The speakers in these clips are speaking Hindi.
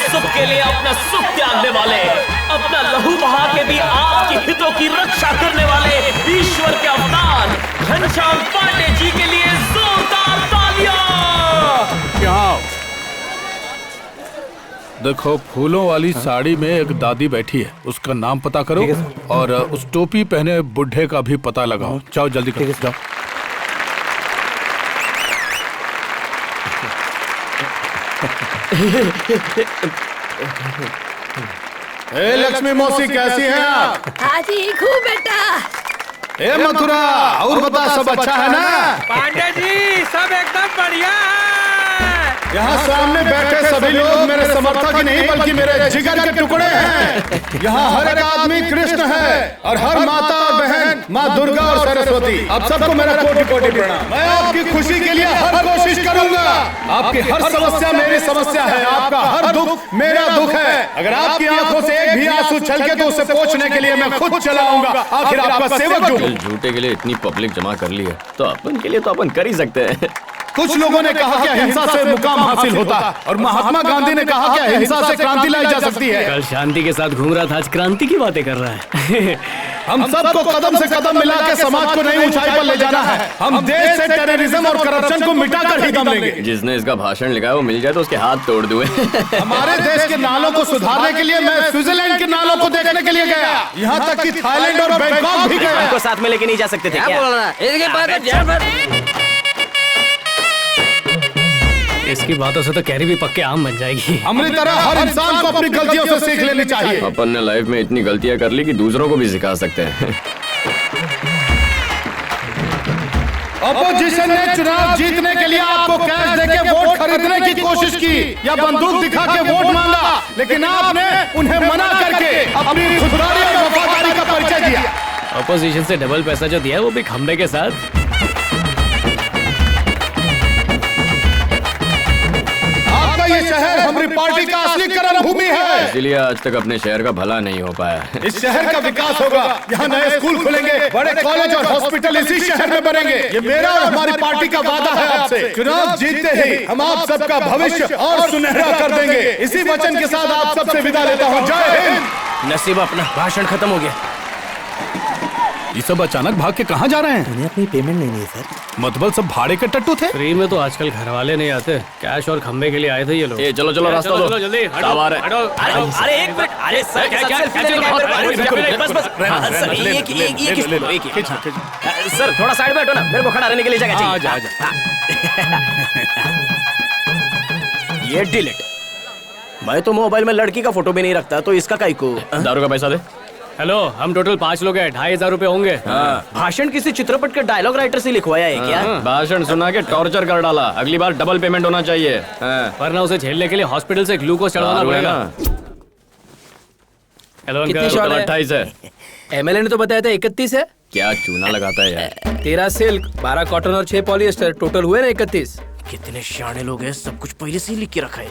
सुख के लिए अपना सुख त्यागने वाले, अपना लहू बहा के भी आपके हितों की रक्षा करने वाले ईश्वर के अवतार घनश्याम पांडे जी के लिए जोरदार तालियां। यहाँ देखो, फूलों वाली साड़ी में एक दादी बैठी है, उसका नाम पता करो और उस टोपी पहने बुढ़े का भी पता लगाओ। जाओ जल्दी करो, जाओ। ए लक्ष्मी मौसी, कैसी हैं आप? हाँ जी, खूब बेटा। ए मथुरा, और बता, सब अच्छा है ना? पांडे जी सब एकदम बढ़िया है। यहाँ सामने बैठे सभी लोग मेरे समर्थक ही नहीं बल्कि मेरे जिगर के टुकड़े हैं। यहाँ हर एक आदमी कृष्ण है और हर माता और बहन माँ दुर्गा और सरस्वती। आप सबको मेरा कोटि कोटि प्रणाम। मैं आपकी खुशी के लिए हर कोशिश करूंगा। आपकी हर समस्या मेरी समस्या है, आपका हर दुख मेरा दुख है। अगर आपकी आंखों से एक भी आंसू छलके तो उसे पोंछने के लिए मैं खुद चलाऊंगा। आखिर आपका सेवक हूँ। झूठे के लिए इतनी पब्लिक जमा कर ली है तो अपन के लिए तो अपन कर ही सकते हैं। कुछ लोगों ने कहा कि अहिंसा से मुकाम हासिल होता है और महात्मा गांधी ने कहा कि अहिंसा से क्रांति लाई जा सकती है। कल शांति के साथ घूम रहा था, आज क्रांति की बातें कर रहा है। हम सबको कदम से कदम मिला के समाज को नई ऊंचाई पर ले जाना है। हम देश से टेररिज्म और करप्शन को मिटाकर ही दम लेंगे। जिसने इसका भाषण लिखा है वो मिल जाए तो उसके हाथ तोड़ दूं। हमारे देश के नालों को सुधारने के लिए मैं स्विट्जरलैंड के नालों को देखने के लिए गया, यहाँ तक कि थाईलैंड और बैंकॉक भी गया। हमको साथ में लेके नहीं जा सकते थे क्या? इसकी बातों से तो कैरी भी पक्के आम बन जाएगी। हमारी तरह हर इंसान को अपनी गलतियों से सीख लेनी चाहिए। अपन ने लाइफ में इतनी गलतियां कर ली कि दूसरों को भी सिखा सकते हैं। अपोजिशन ने चुनाव जीतने के लिए आपको कैश देके वोट खरीदने की कोशिश की या बंदूक दिखा के वोट मांगा, लेकिन आपने उन्हें मना करके अपनी खुददारी और वफादारी का परिचय दिया। अपोजिशन से डबल पैसा जो दिया वो भी खंबे के साथ। ये शहर हमारी पार्टी का असली कर्म भूमि है, इसीलिए आज तक अपने शहर का भला नहीं हो पाया। इस शहर का विकास होगा, यहाँ नए स्कूल खुलेंगे, बड़े कॉलेज और हॉस्पिटल इसी शहर में बनेंगे। ये मेरा और हमारी पार्टी का वादा है आपसे। चुनाव जीतते ही हम आप सबका भविष्य और सुनहरा कर देंगे। इसी वचन के साथ आप सबसे विदा लेता हूँ। जय हिंद। नसीब, अपना भाषण खत्म हो गया। ये सब अचानक भाग के कहाँ जा रहे हैं? उन्हें अपनी पेमेंट नहीं दी सर। मतलब सब भाड़े के टट्टू थे? फ्री में तो आजकल घर वाले नहीं आते, कैश और खंबे के लिए आए थे ये लोग। चलो चलो रास्ता दो, चलो जल्दी हटो। अरे एक मिनट, अरे सर सर थोड़ा साइड में हटो ना, मेरे को खड़ा रहने के लिए जगह चाहिए। ये डिलीट। मैं तो मोबाइल में लड़की का फोटो भी नहीं रखता, तो इसका काई को? दारू का पैसा दे। हेलो, हम टोटल 5 लोग हैं, 2500 रुपए होंगे। भाषण किसी चित्रपट के डायलॉग राइटर से लिखवाया है क्या? भाषण सुना के टॉर्चर कर डाला। अगली बार डबल पेमेंट होना चाहिए, वरना उसे झेलने के लिए हॉस्पिटल से ग्लूकोज चढ़वाना पड़ेगा। हेलो अंकल, 28 है। एमएलए ने तो बताया था 31 है। क्या चूना लगाता है यार। 13 सिल्क, 12 कॉटन और 6 पॉलिएस्टर, टोटल हुए ना 31। कितने शाणे लोग हैं, सब कुछ पहले से ही लिख के रखा है।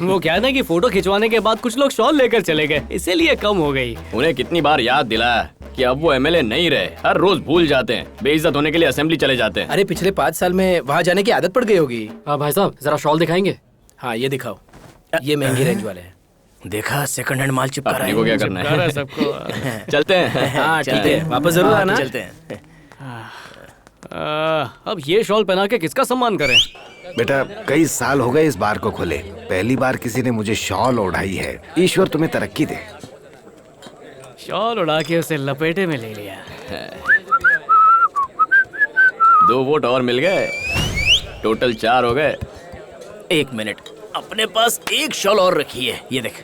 वो क्या है ना कि फोटो खिंचवाने के बाद कुछ लोग शॉल लेकर चले गए, इसीलिए कम हो गई। उन्हें कितनी बार याद दिलाया कि अब वो एमएलए नहीं रहे, हर रोज भूल जाते हैं, बेइज्जत होने के लिए असेंबली चले जाते हैं। अरे पिछले 5 साल में वहाँ जाने की आदत पड़ गई होगी। हाँ भाई साहब, जरा शॉल दिखाएंगे? हाँ ये दिखाओ, ये महंगी रेंज वाले हैं। देखा, सेकंड हैंड माल चिपका रहा है। को क्या करना है सबको। चलते हैं। हाँ ठीक है, वापस जरूर आना। चलते हैं। अब ये शॉल पहना के किसका सम्मान करें? बेटा कई साल हो गए इस बार को खोले, पहली बार किसी ने मुझे शॉल ओढ़ाई है। ईश्वर तुम्हें तरक्की दे। शॉल उड़ा के उसे लपेटे में ले लिया। 2 वोट और मिल गए, टोटल 4 हो गए। 1 मिनट, अपने पास एक शॉल और रखी है, ये देख।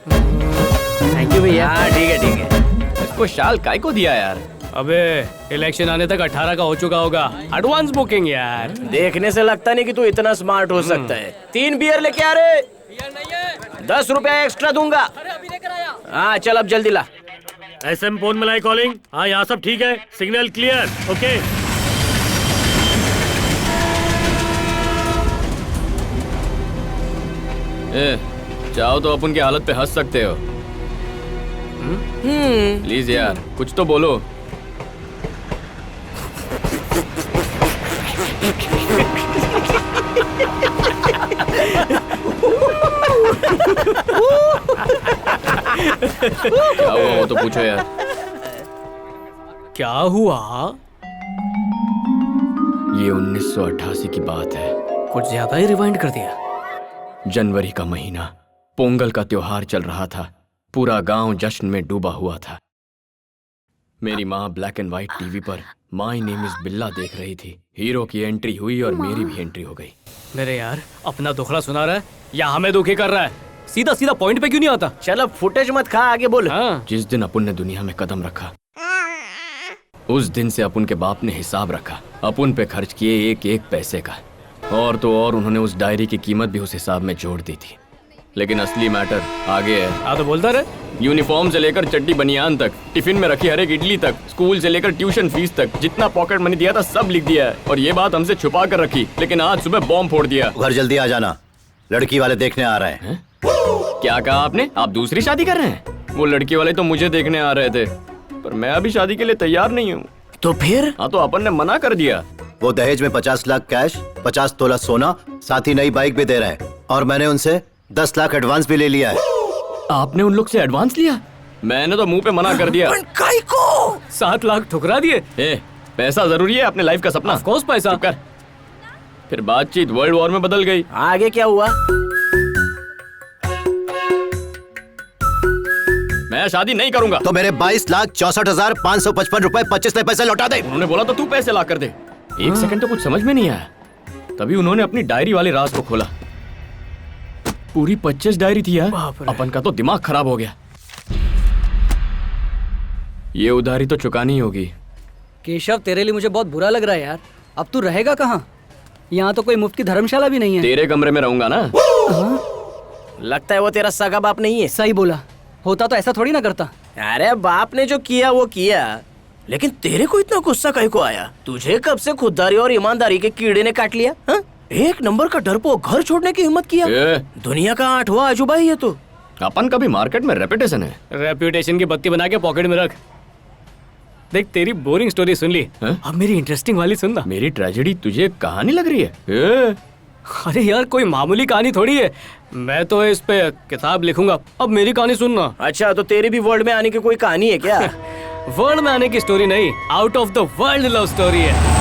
थैंक यू भैया। हाँ ठीक है ठीक है। इसको शाल काय को दिया यार? अबे इलेक्शन आने तक 18 का हो चुका होगा, एडवांस बुकिंग यार। देखने से लगता नहीं कि तू इतना स्मार्ट हो सकता है। 3 बियर लेके आ रे। 10 रुपया एक्स्ट्रा दूंगा। हाँ चल अब जल्दी ला। SM फोन मिलाई कॉलिंग। हाँ यहाँ सब ठीक है, सिग्नल क्लियर। ओके चाहो तो अपन की हालत पे हंस सकते हो। प्लीज यार कुछ तो बोलो। क्या हुआ वो तो पूछो यार। क्या हुआ? ये 1988 की बात है। कुछ ज्यादा ही रिवाइंड कर दिया। जनवरी का महीना, पोंगल का त्योहार चल रहा था। पूरा गांव जश्न में डूबा हुआ था। मेरी माँ ब्लैक एंड व्हाइट टीवी पर माय नेम इज बिल्ला देख रही थी। हीरो की एंट्री हुई और मेरी भी एंट्री हो गई। मेरे यार, अपना दुखड़ा सुना रहा है या हमें दुखी कर रहा है? सीधा सीधा पॉइंट पे क्यों नहीं आता? चलो फुटेज मत खा, आगे बोल। जिस दिन अपुन ने दुनिया में कदम रखा, उस दिन से अपुन के बाप ने हिसाब रखा। अपुन पे खर्च किए एक एक पैसे का। और तो और उन्होंने उस डायरी की कीमत भी उस हिसाब में जोड़ दी थी। लेकिन असली मैटर आगे है। हाँ तो बोलता रहे। यूनिफॉर्म से लेकर चड्डी बनियान तक, टिफिन में रखी हर एक इडली तक, स्कूल से लेकर ट्यूशन फीस तक, जितना पॉकेट मनी दिया था सब लिख दिया है। और ये बात हमसे छुपा कर रखी, लेकिन आज सुबह बॉम्ब फोड़ दिया। घर जल्दी आ जाना, लड़की वाले देखने आ रहे हैं। क्या कहा आपने? आप दूसरी शादी कर रहे हैं? वो लड़की वाले तो मुझे देखने आ रहे थे, पर मैं अभी शादी के लिए तैयार नहीं हूँ। तो फिर? हाँ तो अपन ने मना कर दिया। वो दहेज में 50 लाख कैश, 50 तोला सोना, साथ ही नई बाइक भी दे रहे हैं। और मैंने उनसे 10 लाख एडवांस भी ले लिया है। आपने उन लोग से एडवांस लिया? मैंने तो मुंह पे मना कर दिया। 7 लाख ठुकरा दिए। पैसा जरूरी है अपने लाइफ का सपना। ऑफ कोर्स पैसा। चुप कर। फिर बातचीत वर्ल्ड वॉर में बदल गई। आगे क्या हुआ? मैं शादी नहीं करूंगा। तो मेरे 22,64,555 रुपए 25 पैसे लौटा दे। उन्होंने बोला तो तू पैसे ला कर दे। एक सेकंड तो कुछ समझ में नहीं आया। तभी उन्होंने अपनी डायरी वाले राज को खोला। पूरी 25 डायरी थी यार। अपन का तो दिमाग खराब हो गया। ये उधारी तो चुकानी होगी। केशव, तेरे लिए मुझे बहुत बुरा लग रहा है यार। अब तू रहेगा कहाँ? यहाँ तो कोई मुफ्त की धर्मशाला भी नहीं है। तेरे कमरे में रहूंगा ना। लगता है वो तेरा सगा बाप नहीं है। सही बोला, होता तो ऐसा थोड़ी ना करता। अरे बाप ने जो किया वो किया, लेकिन तेरे को इतना गुस्सा काहे को आया? तुझे कब से खुददारी और ईमानदारी के कीड़े ने काट लिया? हा? एक नंबर का डरपोक घर छोड़ने की हिम्मत किया। दुनिया का 8वां अजूबा ही है तू। अपन का भी मार्केट में रेपुटेशन है। रेपुटेशन की बत्ती बना के पॉकेट में रख। देख, तेरी बोरिंग स्टोरी सुन ली, अब मेरी इंटरेस्टिंग वाली सुनना। मेरी ट्रेजेडी तुझे कहानी लग रही है? अरे यार, कोई मामूली कहानी थोड़ी है। मैं तो इस पे किताब लिखूंगा। अब मेरी कहानी सुनना। अच्छा, तो तेरी भी वर्ल्ड में आने की कोई कहानी है क्या? वर्ल्ड में आने की स्टोरी नहीं, out of the world love story है।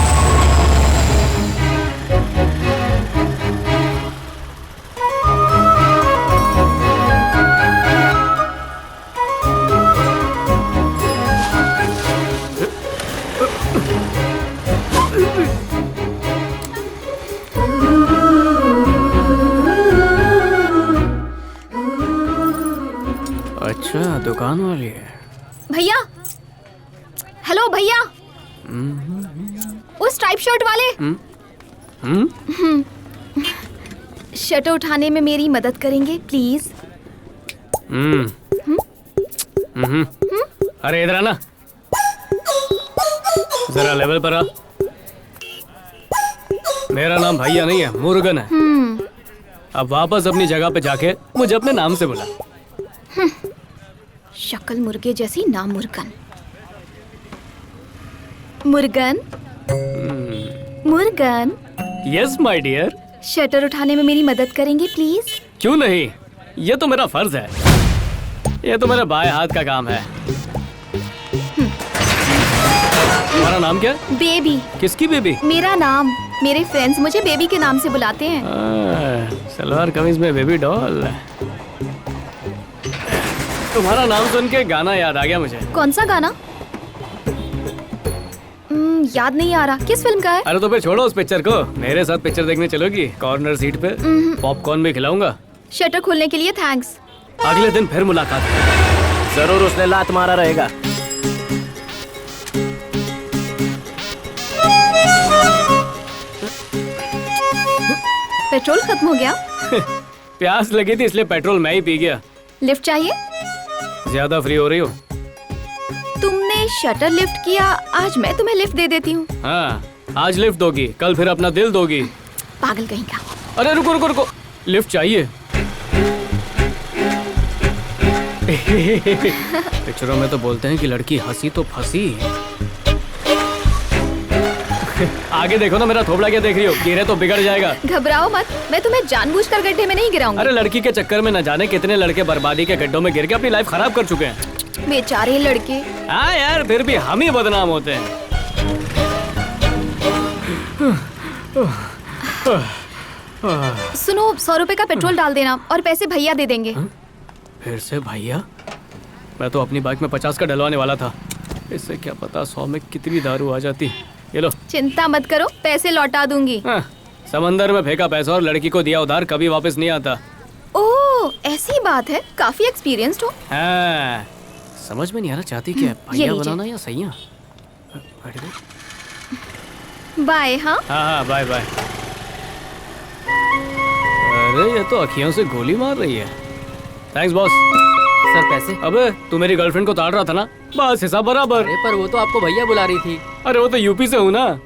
अच्छा, दुकान वाली है। भैया, हेलो भैया, वो स्ट्राइप शर्ट वाले। शर्ट उठाने में मेरी मदद करेंगे प्लीज? अरे इधर आना, जरा लेवल पर आ। मेरा नाम भैया नहीं है, मुर्गन है। अब वापस अपनी जगह पे जाके मुझे अपने नाम से बुला। शक्ल मुर्गे जैसी, नाम Murgan. Murgan, Murgan. Yes my dear. Shutter उठाने में मेरी मदद करेंगे प्लीज? क्यों नहीं, ये तो मेरा फर्ज है। ये तो मेरे बाएं हाथ का काम है। तुम्हारा नाम क्या? बेबी। किसकी बेबी? मेरा नाम, मेरे फ्रेंड्स मुझे बेबी के नाम से बुलाते हैं। सलवार कमीज में बेबी डॉल। तुम्हारा नाम सुन के गाना याद आ गया मुझे। कौन सा गाना? याद नहीं आ रहा। किस फिल्म का है? अरे तो फिर छोड़ो उस पिक्चर को, मेरे साथ पिक्चर देखने चलोगी? कॉर्नर सीट पे पॉपकॉर्न भी खिलाऊंगा। शटर खोलने के लिए थैंक्स। अगले दिन फिर मुलाकात। जरूर उसने लात मारा रहेगा। पेट्रोल खत्म हो गया। प्यास लगी थी इसलिए पेट्रोल मैं ही पी गया। लिफ्ट चाहिए? ज्यादा फ्री हो रही हो? तुमने शटर लिफ्ट किया, आज मैं तुम्हें लिफ्ट दे देती हूँ। हाँ, आज लिफ्ट दोगी, कल फिर अपना दिल दोगी। पागल कहीं का। अरे रुको रुको रुको, लिफ्ट चाहिए। पिक्चरों में तो बोलते हैं कि लड़की हंसी तो फंसी। आगे देखो ना, मेरा थोबड़ा क्या देख रही हो? गिरे तो बिगड़ जाएगा। घबराओ मत, मैं तुम्हें जानबूझकर गड्ढे में नहीं गिराऊंगी। अरे लड़की के चक्कर में न जाने कितने लड़के बर्बादी के गड्ढों में गिर के अपनी लाइफ खराब कर चुके हैं। बेचारे लड़के। हाँ यार, फिर भी हम ही बदनाम होते हैं। सुनो, 100 रुपए का पेट्रोल डाल देना और पैसे भैया दे देंगे। फिर से भैया? मैं तो अपनी बाइक में 50 का डलवाने वाला था। इससे क्या पता 100 में कितनी दारू आ जाती। ये लो। चिंता मत करो, पैसे लौटा दूंगी। समंदर में फेंका पैसा और लड़की को दिया उधार कभी वापस नहीं आता। ओह, ऐसी बात है। काफी एक्सपीरियंस्ड हो। हाँ, समझ में नहीं आ रहा चाहती क्या है, भैया बनाना या सैया? बाय। हाँ हाँ, बाय बाय। अरे ये तो अखियों से गोली मार रही है। Thanks boss. सर पैसे? अबे तू मेरी गर्लफ्रेंड को ताड़ रहा था ना, बस हिसाब बराबर। अरे पर वो तो आपको भैया बुला रही थी। अरे वो तो यूपी से हूँ ना।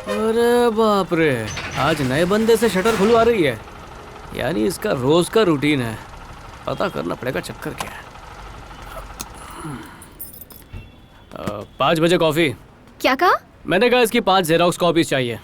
अरे बाप रे, आज नए बंदे से शटर खुलवा रही है। यानी इसका रोज का रूटीन है। पता करना पड़ेगा चक्कर क्या है। 5 बजे कॉफी। क्या कहा? मैंने कहा इसकी 5 जेरोक्स कॉपीज चाहिए।